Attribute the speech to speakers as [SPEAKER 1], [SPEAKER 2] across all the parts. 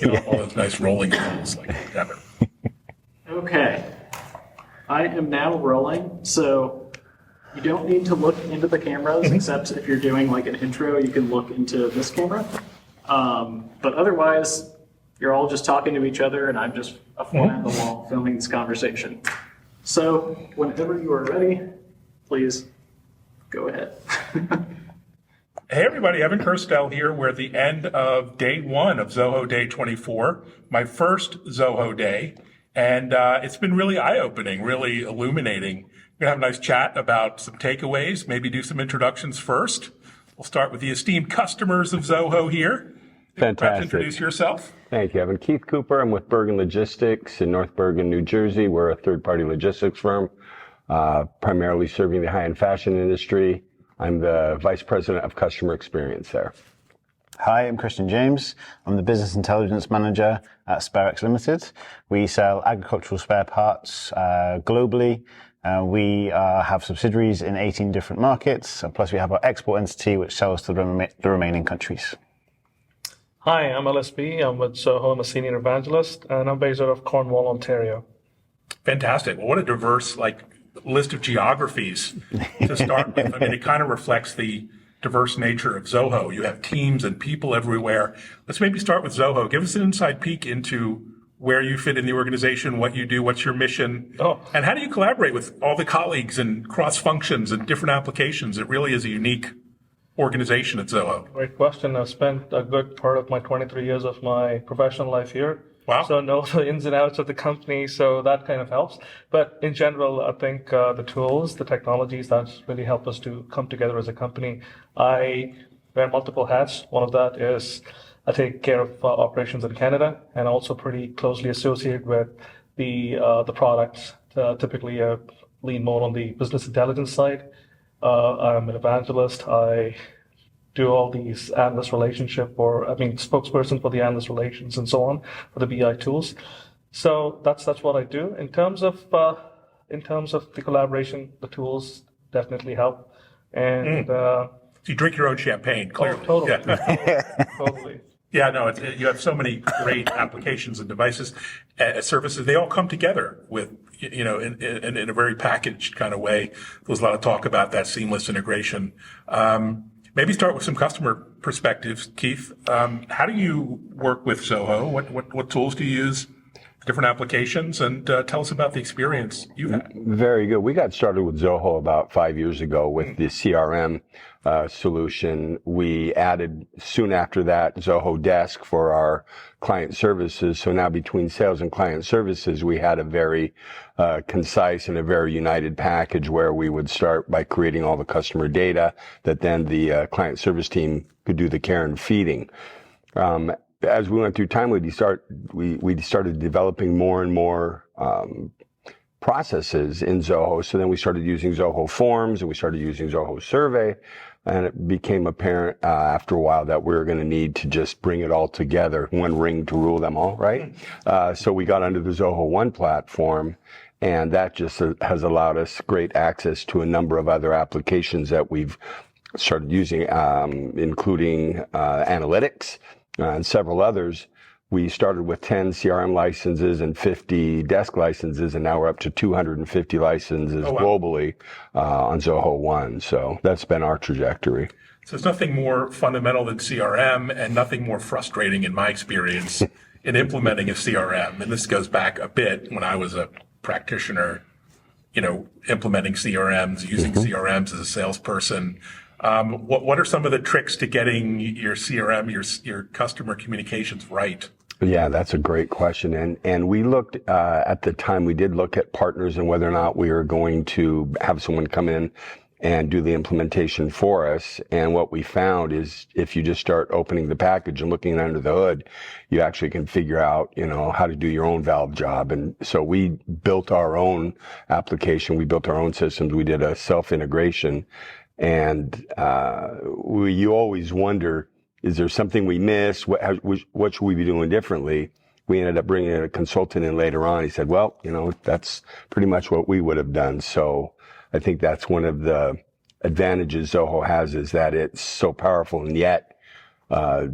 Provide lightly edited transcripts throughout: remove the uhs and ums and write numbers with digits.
[SPEAKER 1] all those nice rolling hills like Kevin.
[SPEAKER 2] Okay, I am now rolling, so you don't need to look into the cameras, except if you're doing like an intro, you can look into this camera. But otherwise, you're all just talking to each other, and I'm just a fly on the wall filming this conversation. So whenever you are ready, please go ahead.
[SPEAKER 1] Hey everybody, Evan Kirstel here. We're at the end of day 1 of Zoho Day 24, my first Zoho Day, and it's been really eye-opening, really illuminating. We're going to have a nice chat about some takeaways, maybe do some introductions first. We'll start with the esteemed customers of Zoho here.
[SPEAKER 3] Fantastic.
[SPEAKER 1] Perhaps introduce yourself.
[SPEAKER 3] Thank you, Evan. Keith Cooper. I'm with Bergen Logistics in North Bergen, New Jersey. We're a third-party logistics firm, primarily serving the high-end fashion industry. I'm the Vice President of Customer Experience there.
[SPEAKER 4] Hi, I'm Christian James. I'm the Business Intelligence Manager at Sparex Ltd. We sell agricultural spare parts globally. We have subsidiaries in 18 different markets, and plus we have our export entity which sells to the remaining countries.
[SPEAKER 5] Hi, I'm LSB. I'm with Zoho. I'm a senior evangelist, and I'm based out of Cornwall, Ontario.
[SPEAKER 1] Fantastic. Well, what a diverse list of geographies to start with. I mean, it kind of reflects the diverse nature of Zoho. You have teams and people everywhere. Let's maybe start with Zoho. Give us an inside peek into where you fit in the organization, what you do, what's your mission, and how do you collaborate with all the colleagues and cross functions and different applications? It really is a unique organization at Zoho.
[SPEAKER 5] Great question. I've spent a good part of my 23 years of my professional life here.
[SPEAKER 1] Wow.
[SPEAKER 5] So I know the ins and outs of the company, so that kind of helps. But in general, I think the tools, the technologies that really help us to come together as a company. I wear multiple hats. One of that is I take care of operations in Canada, and also pretty closely associated with the products. Typically, lean more on the business intelligence side. I'm an evangelist. I do all these analyst spokesperson for the analyst relations and so on for the BI tools. So that's what I do. In terms of the collaboration, the tools definitely help. And
[SPEAKER 1] so you drink your own champagne, clearly.
[SPEAKER 5] Oh, totally.
[SPEAKER 1] Yeah.
[SPEAKER 5] Totally.
[SPEAKER 1] Yeah, no, you have so many great applications and devices, services. They all come together with, in a very packaged kind of way. There's a lot of talk about that seamless integration. Maybe start with some customer perspectives, Keith. How do you work with Zoho? What tools do you use? Different applications, and tell us about the experience you had.
[SPEAKER 3] Very good. We got started with Zoho about 5 years ago with the CRM solution. We added soon after that Zoho Desk for our client services. So now between sales and client services, we had a very concise and a very united package where we would start by creating all the customer data that then the client service team could do the care and feeding. As we went through time, we started developing more and more processes in Zoho. So then we started using Zoho Forms, and we started using Zoho Survey, and it became apparent after a while that we were going to need to just bring it all together, one ring to rule them all, right? So we got under the Zoho One platform, and that just has allowed us great access to a number of other applications that we've started using, including analytics, and several others. We started with 10 CRM licenses and 50 desk licenses, and now we're up to 250 licenses globally on Zoho One. So that's been our trajectory.
[SPEAKER 1] So there's nothing more fundamental than CRM, and nothing more frustrating in my experience in implementing a CRM. And this goes back a bit when I was a practitioner, implementing CRMs, using CRMs as a salesperson. What are some of the tricks to getting your CRM, your customer communications right?
[SPEAKER 3] Yeah, that's a great question. And we looked, at the time, we did look at partners and whether or not we were going to have someone come in and do the implementation for us. And what we found is if you just start opening the package and looking under the hood, you actually can figure out, how to do your own valve job. And so we built our own application. We built our own systems. We did a self-integration. And you always wonder, is there something we missed? What should we be doing differently? We ended up bringing a consultant in later on. He said, well, that's pretty much what we would have done. So I think that's one of the advantages Zoho has, is that it's so powerful, and yet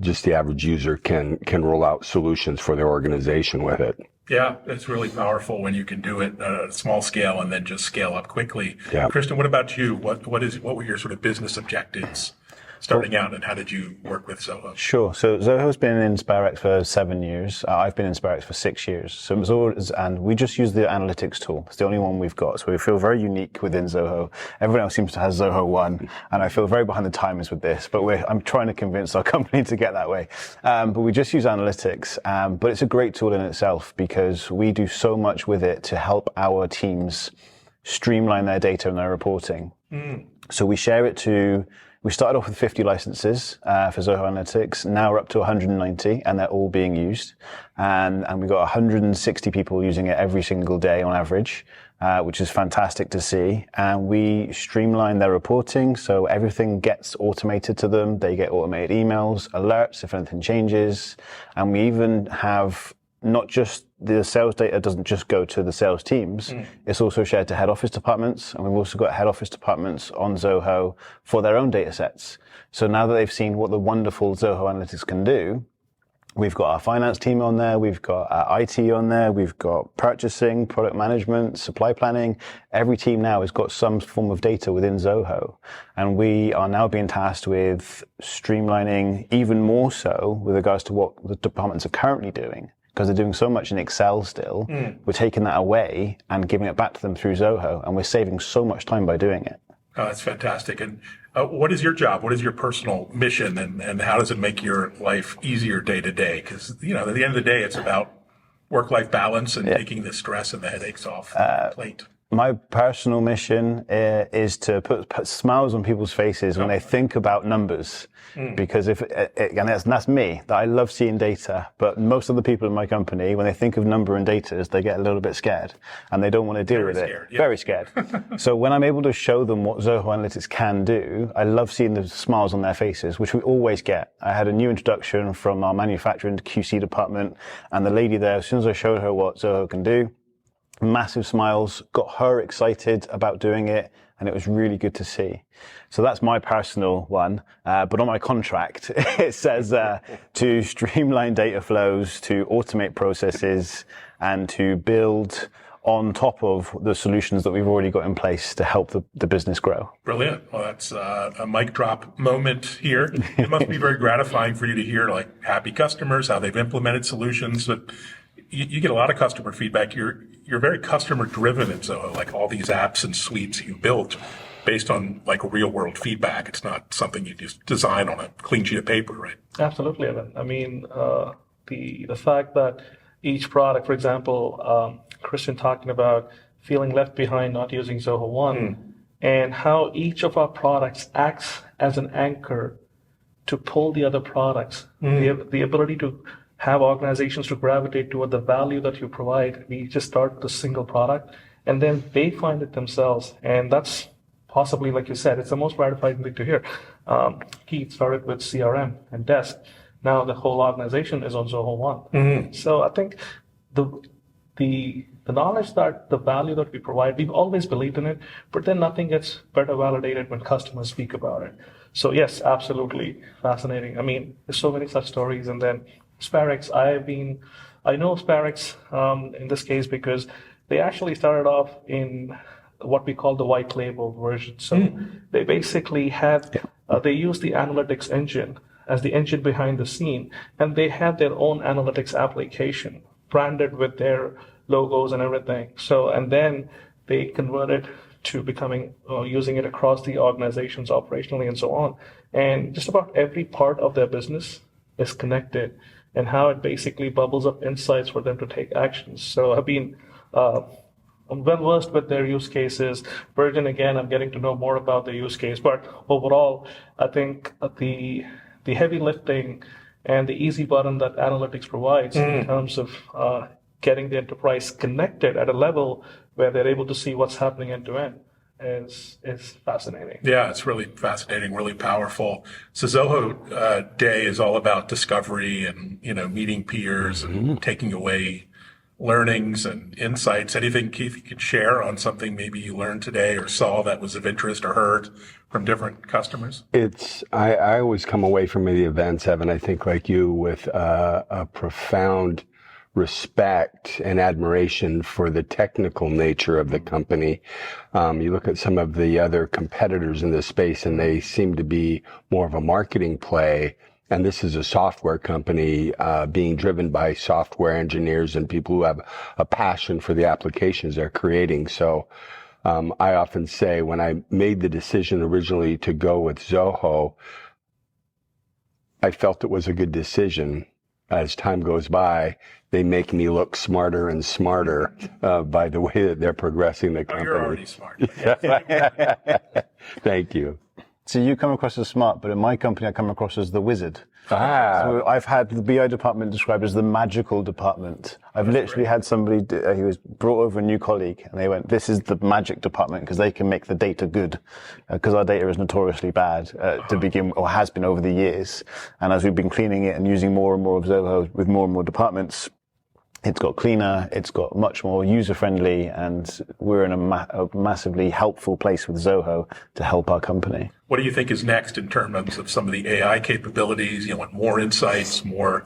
[SPEAKER 3] just the average user can roll out solutions for their organization with it.
[SPEAKER 1] Yeah, it's really powerful when you can do it at a small scale and then just scale up quickly.
[SPEAKER 3] Yeah.
[SPEAKER 1] Kristen, what about you? What were your sort of business objectives starting out, and how did you work with Zoho?
[SPEAKER 4] Sure. So Zoho's been in Sparex for 7 years. I've been in Sparex for 6 years. So and we just use the analytics tool. It's the only one we've got. So we feel very unique within Zoho. Everyone else seems to have Zoho One, and I feel very behind the times with this. But I'm trying to convince our company to get that way. But we just use analytics. But it's a great tool in itself because we do so much with it to help our teams streamline their data and their reporting. So we share it to. We started off with 50 licenses for Zoho Analytics. Now we're up to 190, and they're all being used. And we've got 160 people using it every single day on average, which is fantastic to see. And we streamline their reporting, so everything gets automated to them. They get automated emails, alerts if anything changes. And we even have not just the sales data doesn't just go to the sales teams. It's also shared to head office departments. And we've also got head office departments on Zoho for their own data sets. So now that they've seen what the wonderful Zoho Analytics can do, we've got our finance team on there. We've got our IT on there. We've got purchasing, product management, supply planning. Every team now has got some form of data within Zoho. And we are now being tasked with streamlining even more so with regards to what the departments are currently doing. Because they're doing so much in Excel still, we're taking that away and giving it back to them through Zoho, and we're saving so much time by doing it.
[SPEAKER 1] Oh, that's fantastic. And what is your job? What is your personal mission, and how does it make your life easier day to day? Because, at the end of the day, it's about work-life balance and taking the stress and the headaches off the plate.
[SPEAKER 4] My personal mission is to put smiles on people's faces when they think about numbers. Because and that's me, that I love seeing data, but most of the people in my company, when they think of number and data, they get a little bit scared and they don't want to deal with it.
[SPEAKER 1] Scared, yeah.
[SPEAKER 4] Very scared. So when I'm able to show them what Zoho Analytics can do, I love seeing the smiles on their faces, which we always get. I had a new introduction from our manufacturing QC department, and the lady there, as soon as I showed her what Zoho can do, massive smiles, got her excited about doing it, and it was really good to see. So that's my personal one. But on my contract, it says to streamline data flows, to automate processes, and to build on top of the solutions that we've already got in place to help the business grow.
[SPEAKER 1] Brilliant. Well, that's a mic drop moment here. It must be very gratifying for you to hear happy customers, how they've implemented solutions. But you get a lot of customer feedback. You're very customer driven in Zoho, all these apps and suites you built based on real world feedback. It's not something you just design on a clean sheet of paper, right?
[SPEAKER 5] Absolutely, Evan. I mean, the fact that each product, for example, Christian talking about feeling left behind, not using Zoho One, and how each of our products acts as an anchor to pull the other products. The ability to have organizations to gravitate toward the value that you provide. We just start with a single product, and then they find it themselves. And that's possibly, like you said, it's the most gratifying thing to hear. Keith started with CRM and Desk. Now the whole organization is on Zoho One. So I think the knowledge that the value that we provide, we've always believed in it, but then nothing gets better validated when customers speak about it. So yes, absolutely fascinating. I mean, there's so many such stories. And then Sparex, I know Sparex in this case because they actually started off in what we call the white label version. So they basically had, they used the analytics engine as the engine behind the scene, and they had their own analytics application branded with their logos and everything. So, and then they converted to becoming, using it across the organizations operationally and so on. And just about every part of their business is connected, and how it basically bubbles up insights for them to take actions. So I've been I'm well versed with their use cases. Bergen, again, I'm getting to know more about the use case. But overall, I think the heavy lifting and the easy button that analytics provides in terms of getting the enterprise connected at a level where they're able to see what's happening end to end is fascinating.
[SPEAKER 1] Yeah, it's really fascinating, really powerful. So Zoho Day is all about discovery and, meeting peers and taking away learnings and insights. Anything, Keith, you could share on something maybe you learned today or saw that was of interest or heard from different customers?
[SPEAKER 3] I always come away from the events, Evan, I think like you, with a profound respect and admiration for the technical nature of the company. You look at some of the other competitors in this space and they seem to be more of a marketing play. And this is a software company being driven by software engineers and people who have a passion for the applications they're creating. So I often say when I made the decision originally to go with Zoho, I felt it was a good decision. As time goes by, they make me look smarter and smarter by the way that they're progressing the company.
[SPEAKER 1] You're already smart.
[SPEAKER 3] Thank you.
[SPEAKER 4] So you come across as smart, but in my company, I come across as the wizard. So I've had the BI department described as the magical department. I've literally had somebody who was brought over a new colleague, and they went, "This is the magic department because they can make the data good, because our data is notoriously bad to begin, or has been over the years. And as we've been cleaning it and using more and more of Zoho with more and more departments, it's got cleaner, it's got much more user-friendly, and we're in a massively helpful place with Zoho to help our company."
[SPEAKER 1] What do you think is next in terms of some of the AI capabilities? You want more insights, more,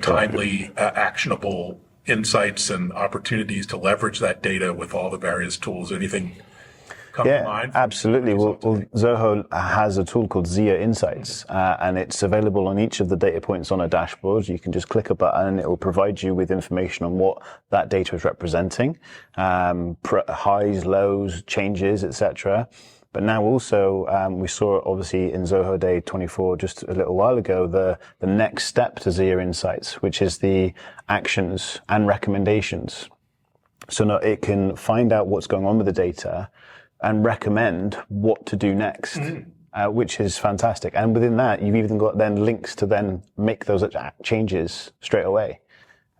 [SPEAKER 1] timely, actionable insights and opportunities to leverage that data with all the various tools. Anything come to mind?
[SPEAKER 4] Yeah, absolutely. Well, Zoho has a tool called Zia Insights, and it's available on each of the data points on a dashboard. You can just click a button and it will provide you with information on what that data is representing, highs, lows, changes, etc. But now also, we saw obviously in Zoho Day 24 just a little while ago, the next step to Zia Insights, which is the actions and recommendations. So now it can find out what's going on with the data and recommend what to do next, which is fantastic. And within that, you've even got then links to then make those changes straight away.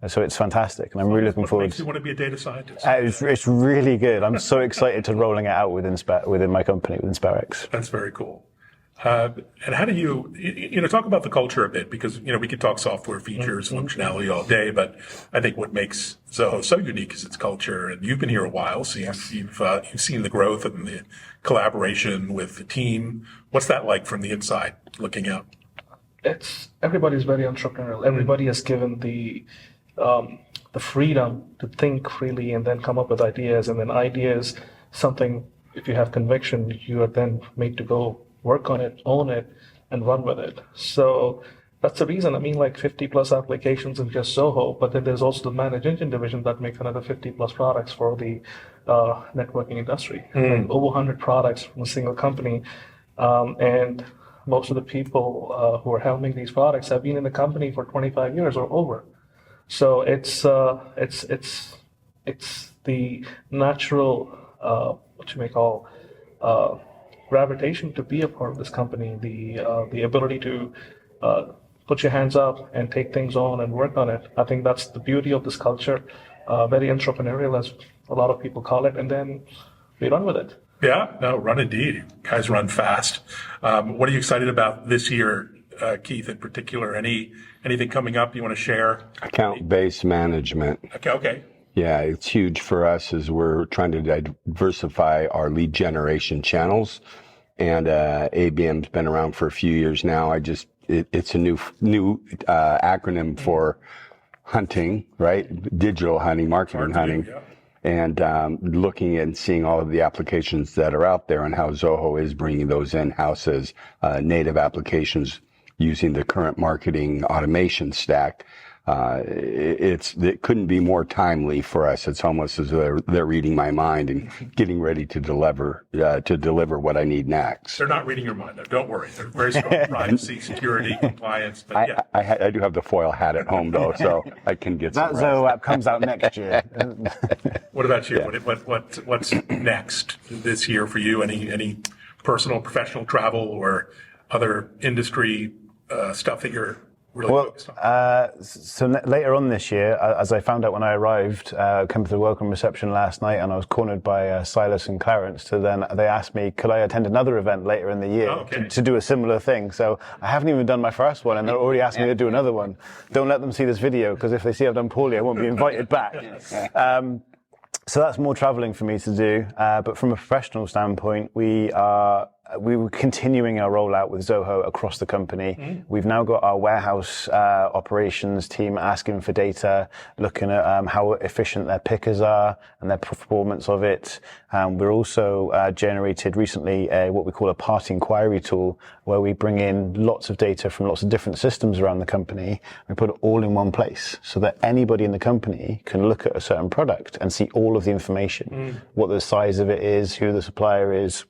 [SPEAKER 4] So it's fantastic, and I'm really looking forward.
[SPEAKER 1] Makes you want to be a data scientist?
[SPEAKER 4] It's really good. I'm so excited to rolling it out within my company, within Sparex.
[SPEAKER 1] That's very cool. And how do you talk about the culture a bit? Because, we could talk software features, functionality all day, but I think what makes Zoho so unique is its culture. And you've been here a while, so you've seen the growth and the collaboration with the team. What's that like from the inside, looking out?
[SPEAKER 5] Everybody's very entrepreneurial. Everybody has given the freedom to think freely and then come up with ideas. And then ideas, something, if you have conviction, you are then made to go work on it, own it, and run with it. So that's the reason. 50 plus applications in just Zoho, but then there's also the managed engine division that makes another 50 plus products for the networking industry. Like over 100 products from a single company. And most of the people who are helming these products have been in the company for 25 years or over. So it's the natural, what you may call, gravitation to be a part of this company, the ability to put your hands up and take things on and work on it. I think that's the beauty of this culture, very entrepreneurial, as a lot of people call it, and then we run with it.
[SPEAKER 1] Yeah, no, run indeed. You guys run fast. What are you excited about this year, Keith, in particular? Anything coming up you want to share?
[SPEAKER 3] Account-based management.
[SPEAKER 1] Okay.
[SPEAKER 3] Yeah, it's huge for us as we're trying to diversify our lead generation channels. And ABM's been around for a few years now. It's a new acronym for hunting, right? Digital hunting, marketing hunting.
[SPEAKER 1] Yeah.
[SPEAKER 3] And looking and seeing all of the applications that are out there and how Zoho is bringing those in-house as native applications using the current marketing automation stack. It couldn't be more timely for us. It's almost as though they're reading my mind and getting ready to deliver what I need next.
[SPEAKER 1] They're not reading your mind, though. Don't worry. They're very strong privacy, security, compliance. But yeah.
[SPEAKER 3] I do have the foil hat at home, though, so I can get
[SPEAKER 4] that
[SPEAKER 3] some
[SPEAKER 4] Zoho app comes out next year.
[SPEAKER 1] What about you?
[SPEAKER 3] Yeah.
[SPEAKER 1] What's next this year for you? Any personal, professional travel or other industry stuff that you're really
[SPEAKER 4] Well,
[SPEAKER 1] focused on?
[SPEAKER 4] later on this year, as I found out when I arrived, came to the welcome reception last night, and I was cornered by Silas and Clarence. They asked me, could I attend another event later in the year to do a similar thing? So I haven't even done my first one, and they're already asking me to do another one. Don't let them see this video, because if they see I've done poorly, I won't be invited back. So that's more traveling for me to do. But from a professional standpoint, we were continuing our rollout with Zoho across the company. We've now got our warehouse operations team asking for data, looking at how efficient their pickers are and their performance of it. We're also generated recently what we call a party inquiry tool, where we bring in lots of data from lots of different systems around the company. We put it all in one place so that anybody in the company can look at a certain product and see all of the information, what the size of it is, who the supplier is,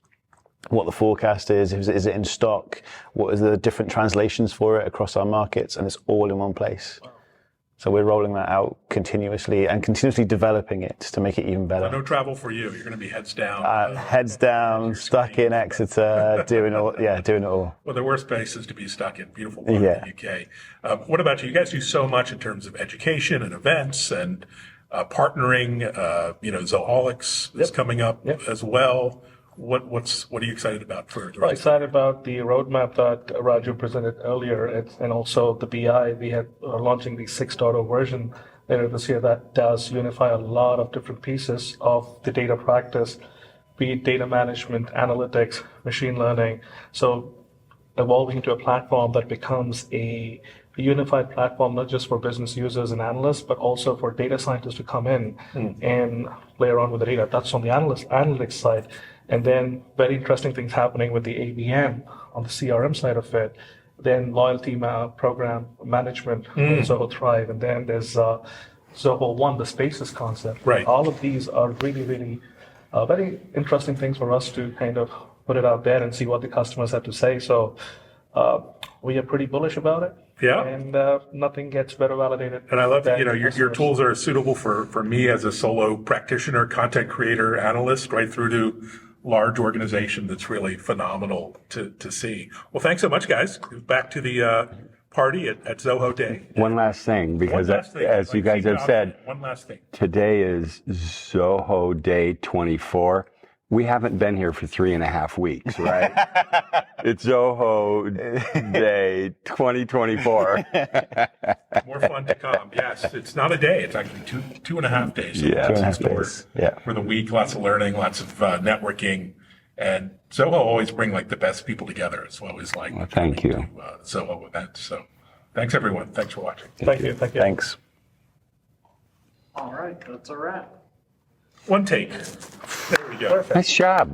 [SPEAKER 4] what the forecast is it in stock, what are the different translations for it across our markets, and it's all in one place. So we're rolling that out continuously and continuously developing it to make it even better.
[SPEAKER 1] No travel for you. You're going to be heads down.
[SPEAKER 4] Heads down, stuck in Exeter, doing it all.
[SPEAKER 1] Well, there were spaces to be stuck in. Beautiful part of the UK. What about you? You guys do so much in terms of education and events and partnering. Zoholics is coming up as well. What are you excited about for the rest?
[SPEAKER 5] Excited about the roadmap that Raju presented earlier, and also the BI. We are launching the 6.0 version later this year that does unify a lot of different pieces of the data practice, be it data management, analytics, machine learning. So evolving into a platform that becomes a unified platform, not just for business users and analysts, but also for data scientists to come in and play around with the data. That's on the analytics side. And then very interesting things happening with the ABM on the CRM side of it. Then loyalty program management, Zoho Thrive. And then there's Zoho One, the spaces concept.
[SPEAKER 1] Right.
[SPEAKER 5] All of these are really, really very interesting things for us to kind of put it out there and see what the customers have to say. So we are pretty bullish about it.
[SPEAKER 1] Yeah.
[SPEAKER 5] And nothing gets better validated.
[SPEAKER 1] And I love that, your
[SPEAKER 5] customers.
[SPEAKER 1] tools are suitable for me as a solo practitioner, content creator, analyst, right through to large organization. That's really phenomenal to see. Well, thanks so much, guys. Back to the party at Zoho Day.
[SPEAKER 3] One last thing, because as you guys have said,
[SPEAKER 1] one last thing.
[SPEAKER 3] today is Zoho Day 24. We haven't been here for 3.5 weeks, right? It's Zoho Day 2024.
[SPEAKER 1] More fun to come. Yes, it's not a day. It's actually 2.5 days.
[SPEAKER 3] Yeah,
[SPEAKER 4] 2.5 days. Yeah.
[SPEAKER 1] For the week, lots of learning, lots of networking, and Zoho always bring like the best people together. It's always like
[SPEAKER 3] thank you.
[SPEAKER 1] Zoho events. So, thanks everyone. Thanks for watching.
[SPEAKER 5] Thank you.
[SPEAKER 4] Thanks.
[SPEAKER 2] All right, that's a wrap.
[SPEAKER 1] One take. There we go.
[SPEAKER 3] Nice job.